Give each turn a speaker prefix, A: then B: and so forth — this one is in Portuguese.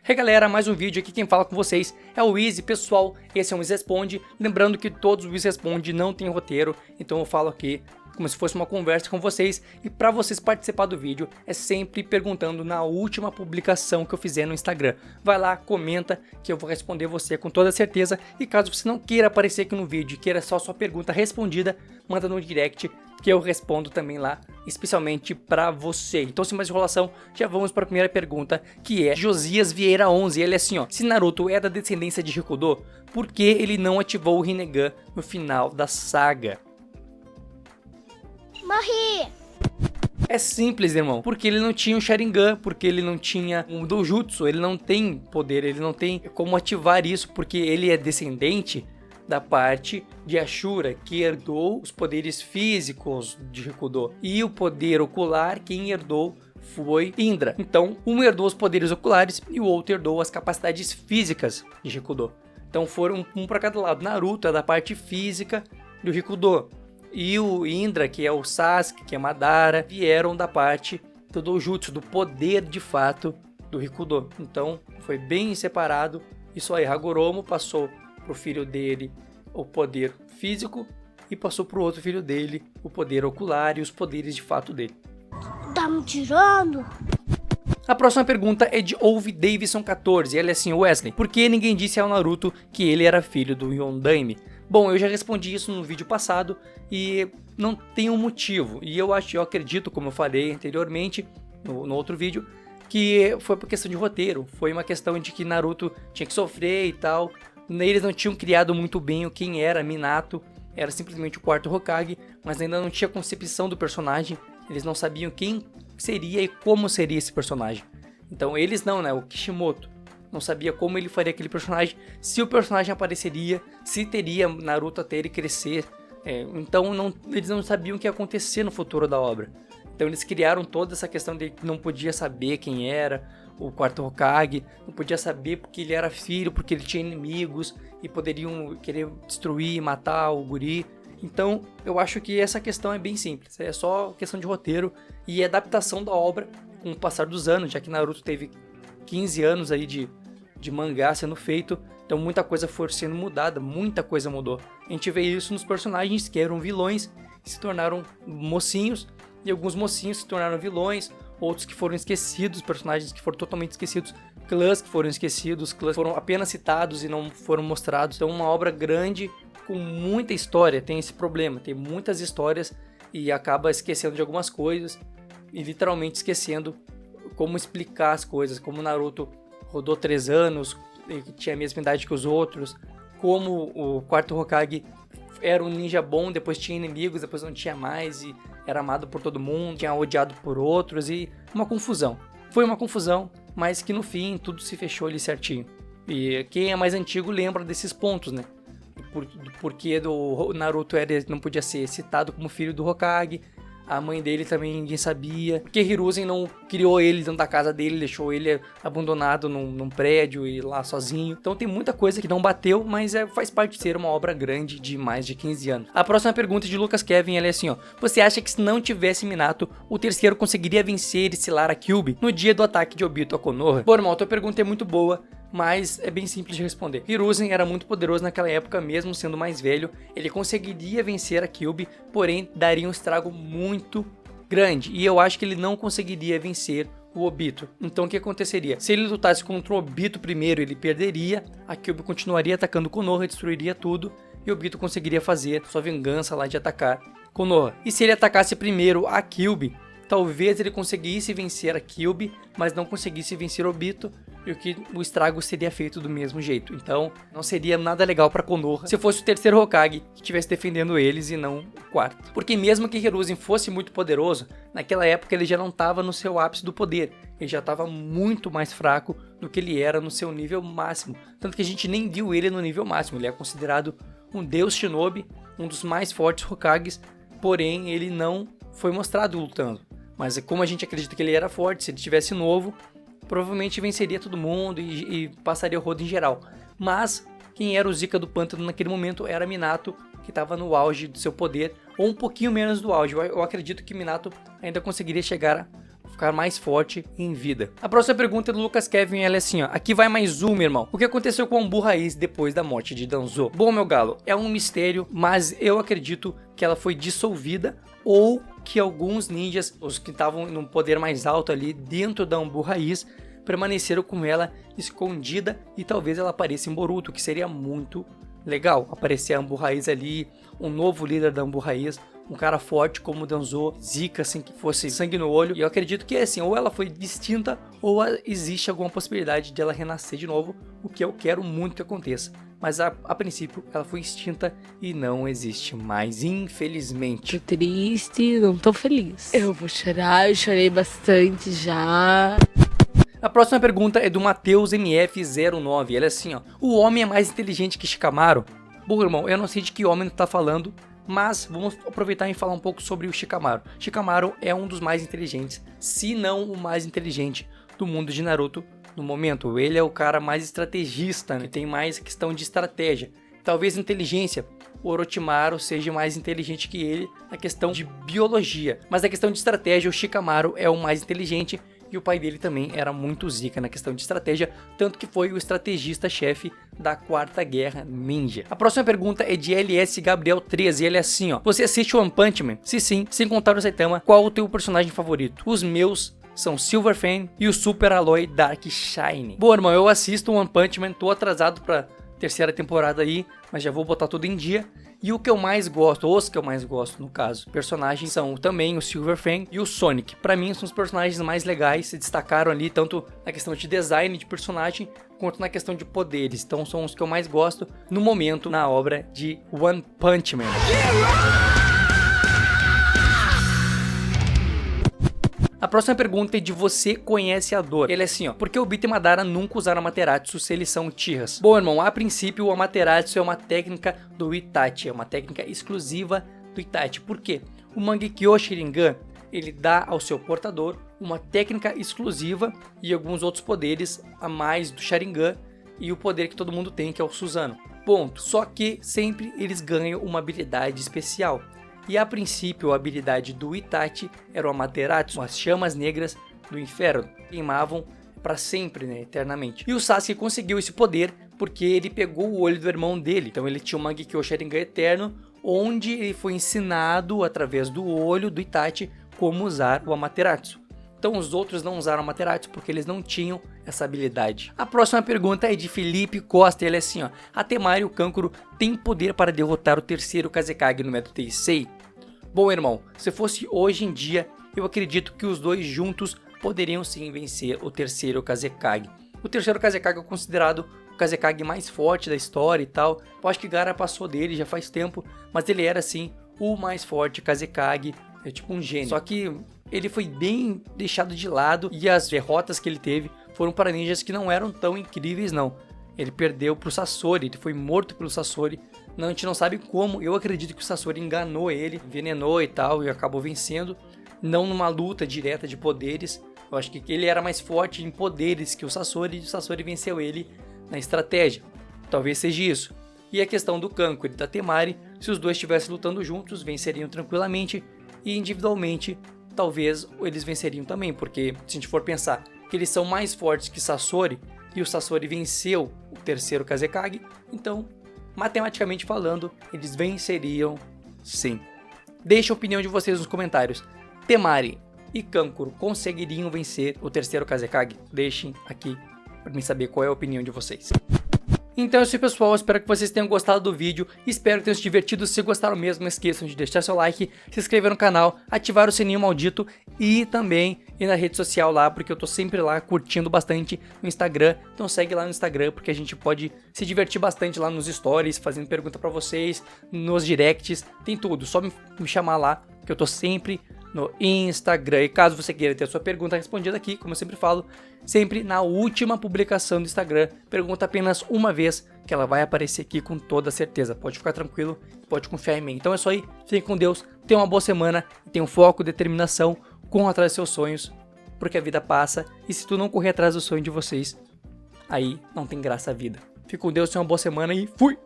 A: Hey galera, mais um vídeo aqui, quem fala com vocês é o Easy, pessoal, esse é um Easy Responde, lembrando que todos os Easy Responde não tem roteiro, então eu falo aqui como se fosse uma conversa com vocês, e para vocês participar do vídeo é sempre perguntando na última publicação que eu fizer no Instagram. Vai lá, comenta que eu vou responder você com toda certeza, e caso você não queira aparecer aqui no vídeo e queira só sua pergunta respondida, manda no direct que eu respondo também lá, especialmente para você. Então, sem mais enrolação, já vamos para a primeira pergunta, que é Josias Vieira 11. Ele é assim, ó: se Naruto é da descendência de Hikudo, por que ele não ativou o Rinnegan no final da saga?
B: Morri!
A: É simples, irmão, porque ele não tinha o Sharingan, porque ele não tinha o Dojutsu, ele não tem poder, ele não tem como ativar isso, porque ele é descendente da parte de Ashura, que herdou os poderes físicos de Hikudo, e o poder ocular quem herdou foi Indra. Então, um herdou os poderes oculares e o outro herdou as capacidades físicas de Hikudo. Então foram um para cada lado. Naruto é da parte física do Hikudo, e o Indra, que é o Sasuke, que é Madara, vieram da parte do Dojutsu, do poder de fato do Hikudo. Então foi bem separado. Isso aí, Hagoromo passou pro filho dele o poder físico e passou pro outro filho dele o poder ocular e os poderes de fato dele.
B: Tá me tirando?
A: A próxima pergunta é de Ouve Davidson 14. Ela é assim: Wesley, por que ninguém disse ao Naruto que ele era filho do Yondaime? Bom, eu já respondi isso no vídeo passado e não tem um motivo. E eu acredito, como eu falei anteriormente no outro vídeo, que foi por questão de roteiro. Foi uma questão de que Naruto tinha que sofrer e tal. Eles não tinham criado muito bem quem era Minato. Era simplesmente o quarto Hokage, mas ainda não tinha concepção do personagem. Eles não sabiam quem seria e como seria esse personagem. Então eles não, né? O Kishimoto não sabia como ele faria aquele personagem, se o personagem apareceria, se teria Naruto até ele crescer. Então eles não sabiam o que ia acontecer no futuro da obra. Então eles criaram toda essa questão de que não podia saber quem era o quarto Hokage, não podia saber porque ele era filho, porque ele tinha inimigos e poderiam querer destruir e matar o guri. Então eu acho que essa questão é bem simples, é só questão de roteiro e adaptação da obra com o passar dos anos, já que Naruto teve 15 anos aí de mangá sendo feito, então muita coisa foi sendo mudada, muita coisa mudou. A gente vê isso nos personagens que eram vilões, que se tornaram mocinhos, e alguns mocinhos se tornaram vilões, outros que foram esquecidos, personagens que foram totalmente esquecidos, clãs que foram esquecidos, clãs que foram apenas citados e não foram mostrados. Então uma obra grande, com muita história, tem esse problema, tem muitas histórias e acaba esquecendo de algumas coisas, e literalmente esquecendo como explicar as coisas, como Naruto rodou 3 anos, e tinha a mesma idade que os outros, como o quarto Hokage era um ninja bom, depois tinha inimigos, depois não tinha mais, e era amado por todo mundo, tinha odiado por outros, e uma confusão. Foi uma confusão, mas que no fim tudo se fechou ali certinho. E quem é mais antigo lembra desses pontos, né? Porque do Naruto não podia ser citado como filho do Hokage, a mãe dele também ninguém sabia, porque Hiruzen não criou ele dentro da casa dele, deixou ele abandonado num prédio e lá sozinho. Então tem muita coisa que não bateu, mas faz parte de ser uma obra grande de mais de 15 anos. A próxima pergunta é de Lucas Kevin, ela é assim, ó: você acha que se não tivesse Minato, o terceiro conseguiria vencer e selar a Kyuubi no dia do ataque de Obito a Konoha? Bom, irmão, a tua pergunta é muito boa, mas é bem simples de responder. Hiruzen era muito poderoso naquela época, mesmo sendo mais velho. Ele conseguiria vencer a Kyuubi, porém daria um estrago muito grande, e eu acho que ele não conseguiria vencer o Obito. Então o que aconteceria? Se ele lutasse contra o Obito primeiro, ele perderia, a Kyuubi continuaria atacando Konoha, destruiria tudo, e o Obito conseguiria fazer sua vingança lá de atacar Konoha. E se ele atacasse primeiro a Kyuubi, talvez ele conseguisse vencer a Kyuubi, mas não conseguisse vencer o Obito, e o estrago seria feito do mesmo jeito. Então não seria nada legal pra Konoha se fosse o terceiro Hokage que estivesse defendendo eles e não o quarto. Porque mesmo que Hiruzen fosse muito poderoso, naquela época ele já não estava no seu ápice do poder. Ele já estava muito mais fraco do que ele era no seu nível máximo. Tanto que a gente nem viu ele no nível máximo. Ele é considerado um deus shinobi, um dos mais fortes Hokages, porém ele não foi mostrado lutando. Mas como a gente acredita que ele era forte, se ele tivesse novo, provavelmente venceria todo mundo e passaria o rodo em geral. Mas quem era o Zika do Pântano naquele momento era Minato, que estava no auge do seu poder, ou um pouquinho menos do auge. Eu acredito que Minato ainda conseguiria chegar ficar mais forte em vida. A próxima pergunta é do Lucas Kevin, ela é assim, ó. Aqui vai mais uma, irmão. O que aconteceu com a Anbu Raiz depois da morte de Danzo? Bom, meu galo, é um mistério, mas eu acredito que ela foi dissolvida ou que alguns ninjas, os que estavam num poder mais alto ali dentro da Anbu Raiz, permaneceram com ela escondida e talvez ela apareça em Boruto, que seria muito legal. Aparecer a Anbu Raiz ali, um novo líder da Anbu Raiz, um cara forte como o Danzo, Zika, assim, que fosse sangue no olho. E eu acredito que assim, ou ela foi extinta, ou existe alguma possibilidade de ela renascer de novo, o que eu quero muito que aconteça. Mas a princípio ela foi extinta e não existe mais, infelizmente.
C: Tô triste, não tô feliz. Eu vou chorar, eu chorei bastante já.
A: A próxima pergunta é do Matheus MF09. Ele é assim, ó. O homem é mais inteligente que Shikamaru? Bom, irmão, eu não sei de que homem tu tá falando, mas vamos aproveitar e falar um pouco sobre o Shikamaru. Shikamaru é um dos mais inteligentes, se não o mais inteligente do mundo de Naruto no momento. Ele é o cara mais estrategista, né? Que tem mais questão de estratégia. Talvez inteligência, o Orochimaru seja mais inteligente que ele na questão de biologia. Mas na questão de estratégia, o Shikamaru é o mais inteligente. E o pai dele também era muito zica na questão de estratégia, tanto que foi o estrategista-chefe da Quarta Guerra Ninja. A próxima pergunta é de LS Gabriel 13, e ele é assim, ó. Você assiste One Punch Man? Se sim, sem contar o Saitama, qual o teu personagem favorito? Os meus são Silver Fang e o Super Aloy Dark Shine. Bom, irmão, eu assisto One Punch Man, tô atrasado pra terceira temporada aí, mas já vou botar tudo em dia. E o que eu mais gosto, os que eu mais gosto no caso, personagens são também o Silver Fang e o Sonic. Pra mim são os personagens mais legais, se destacaram ali tanto na questão de design de personagem, quanto na questão de poderes. Então são os que eu mais gosto no momento na obra de One Punch Man. A próxima pergunta é de Você Conhece a Dor. Ele é assim, ó. Por que o Obito e Madara nunca usaram Amaterasu se eles são Uchihas? Bom, irmão, a princípio o Amaterasu é uma técnica do Itachi. É uma técnica exclusiva do Itachi. Por quê? O Mangekyo Sharingan, ele dá ao seu portador uma técnica exclusiva e alguns outros poderes a mais do Sharingan e o poder que todo mundo tem, que é o Susanoo. Ponto. Só que sempre eles ganham uma habilidade especial. E a princípio a habilidade do Itachi era o Amaterasu, as chamas negras do inferno, queimavam para sempre, né, eternamente. E o Sasuke conseguiu esse poder porque ele pegou o olho do irmão dele. Então ele tinha o Mangekyo Sharingan Eterno, onde ele foi ensinado através do olho do Itachi como usar o Amaterasu. Então os outros não usaram Amaterasu porque eles não tinham essa habilidade. A próxima pergunta é de Felipe Costa, ele é assim, ó. A Temari e o Kankuro têm poder para derrotar o terceiro Kazekage no método Teisei? Bom, irmão, se fosse hoje em dia, eu acredito que os dois juntos poderiam sim vencer o terceiro Kazekage. O terceiro Kazekage é considerado o Kazekage mais forte da história e tal. Eu acho que Gaara passou dele já faz tempo, mas ele era sim o mais forte Kazekage, é tipo um gênio. Só que ele foi bem deixado de lado e as derrotas que ele teve foram para ninjas que não eram tão incríveis não. Ele perdeu pro Sasori, ele foi morto pelo Sasori. Não, a gente não sabe como, eu acredito que o Sasori enganou ele, envenenou e tal, e acabou vencendo. Não numa luta direta de poderes. Eu acho que ele era mais forte em poderes que o Sasori, e o Sasori venceu ele na estratégia. Talvez seja isso. E a questão do Kankuro e da Temari, se os dois estivessem lutando juntos, venceriam tranquilamente. E individualmente, talvez eles venceriam também, porque se a gente for pensar que eles são mais fortes que Sasori, e o Sasori venceu o terceiro Kazekage, então, matematicamente falando, eles venceriam sim. Deixe a opinião de vocês nos comentários. Temari e Kankuro conseguiriam vencer o terceiro Kazekage? Deixem aqui para mim saber qual é a opinião de vocês. Então é isso aí, pessoal, espero que vocês tenham gostado do vídeo, espero que tenham se divertido. Se gostaram mesmo, não esqueçam de deixar seu like, se inscrever no canal, ativar o sininho maldito e também ir na rede social lá, porque eu tô sempre lá curtindo bastante no Instagram. Então segue lá no Instagram, porque a gente pode se divertir bastante lá nos stories, fazendo pergunta pra vocês, nos directs, tem tudo, só me chamar lá, que eu tô sempre no Instagram. E caso você queira ter a sua pergunta respondida aqui, como eu sempre falo, sempre na última publicação do Instagram, pergunta apenas uma vez, que ela vai aparecer aqui com toda certeza. Pode ficar tranquilo, pode confiar em mim. Então é isso aí, fique com Deus, tenha uma boa semana, tenha um foco, determinação, corram atrás dos seus sonhos, porque a vida passa, e se tu não correr atrás do sonho de vocês, aí não tem graça a vida. Fique com Deus, tenha uma boa semana e fui!